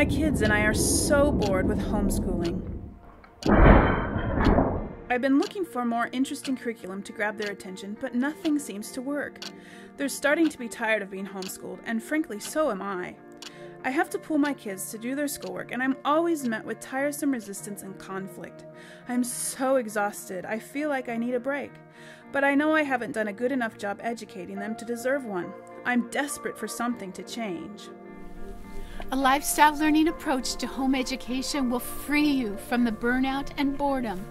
My kids and I are so bored with homeschooling. I've been looking for a more interesting curriculum to grab their attention, but nothing seems to work. They're starting to be tired of being homeschooled, and frankly, so am I. I have to pull my kids to do their schoolwork, and I'm always met with tiresome resistance and conflict. I'm so exhausted, I feel like I need a break. But I know I haven't done a good enough job educating them to deserve one. I'm desperate for something to change. A lifestyle learning approach to home education will free you from the burnout and boredom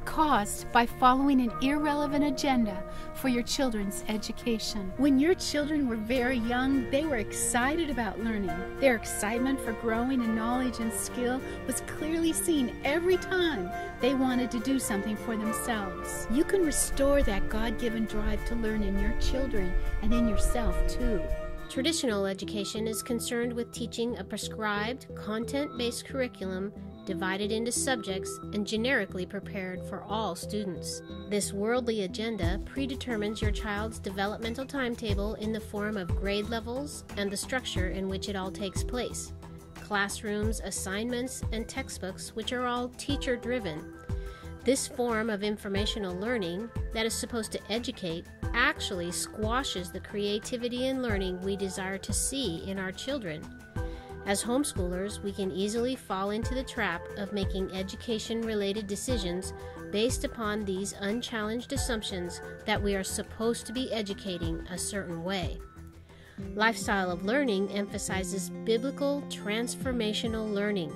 caused by following an irrelevant agenda for your children's education. When your children were very young, they were excited about learning. Their excitement for growing in knowledge and skill was clearly seen every time they wanted to do something for themselves. You can restore that God-given drive to learn in your children and in yourself too. Traditional education is concerned with teaching a prescribed, content-based curriculum divided into subjects and generically prepared for all students. This worldly agenda predetermines your child's developmental timetable in the form of grade levels and the structure in which it all takes place. Classrooms, assignments, and textbooks, which are all teacher-driven. This form of informational learning that is supposed to educate actually squashes the creativity and learning we desire to see in our children. As homeschoolers, we can easily fall into the trap of making education-related decisions based upon these unchallenged assumptions that we are supposed to be educating a certain way. Lifestyle of learning emphasizes biblical transformational learning,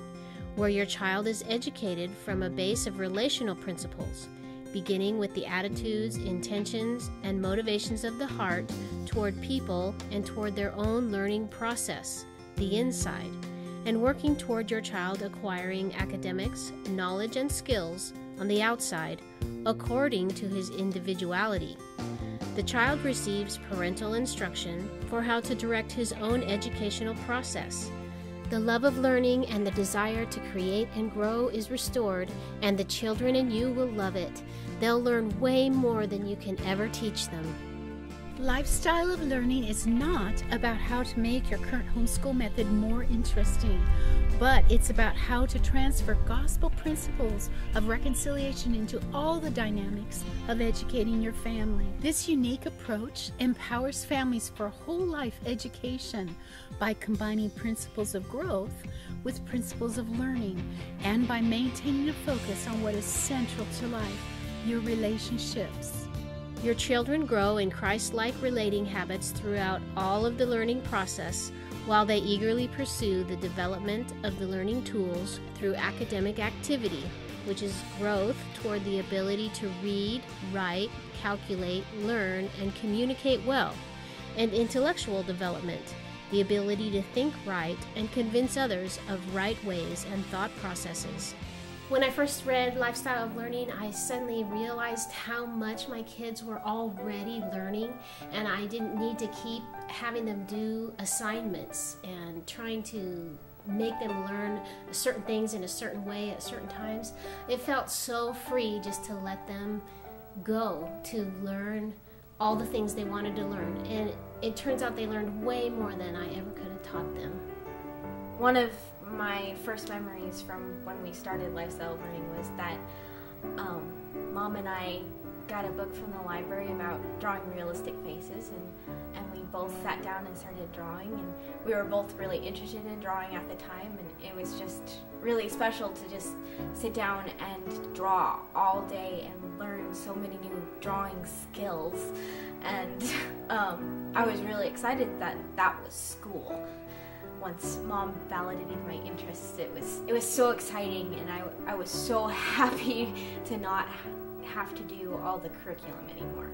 where your child is educated from a base of relational principles, beginning with the attitudes, intentions, and motivations of the heart toward people and toward their own learning process, the inside, and working toward your child acquiring academics, knowledge, and skills on the outside, according to his individuality. The child receives parental instruction for how to direct his own educational process. The love of learning and the desire to create and grow is restored, and the children and you will love it. They'll learn way more than you can ever teach them. Lifestyle of learning is not about how to make your current homeschool method more interesting, but it's about how to transfer gospel principles of reconciliation into all the dynamics of educating your family. This unique approach empowers families for whole life education by combining principles of growth with principles of learning, and by maintaining a focus on what is central to life, your relationships. Your children grow in Christ-like relating habits throughout all of the learning process, while they eagerly pursue the development of the learning tools through academic activity, which is growth toward the ability to read, write, calculate, learn, and communicate well, and intellectual development, the ability to think right and convince others of right ways and thought processes. When I first read Lifestyle of Learning, I suddenly realized how much my kids were already learning, and I didn't need to keep having them do assignments and trying to make them learn certain things in a certain way at certain times. It felt so free just to let them go to learn all the things they wanted to learn, and it turns out they learned way more than I ever could have taught them. One of my first memories from when we started Lifestyle Learning was that Mom and I got a book from the library about drawing realistic faces, and we both sat down and started drawing, and we were both really interested in drawing at the time, and it was just really special to just sit down and draw all day and learn so many new drawing skills. And I was really excited that that was school. Once Mom validated my interests, it was so exciting, and I was so happy to not have to do all the curriculum anymore.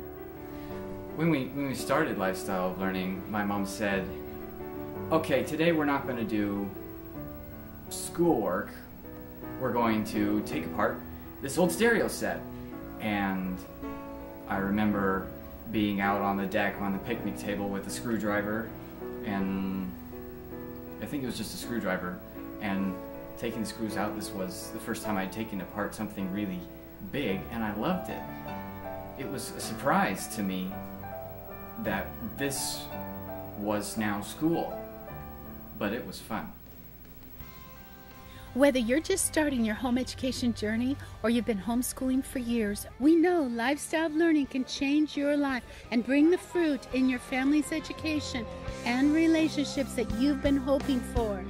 When we started Lifestyle of Learning, my mom said, okay, today we're not going to do schoolwork, we're going to take apart this old stereo set. And I remember being out on the deck on the picnic table with a screwdriver, and I think it was just a screwdriver, and taking the screws out. This was the first time I'd taken apart something really big, and I loved it. It was a surprise to me that this was now school, but it was fun. Whether you're just starting your home education journey or you've been homeschooling for years, we know lifestyle learning can change your life and bring the fruit in your family's education and relationships that you've been hoping for.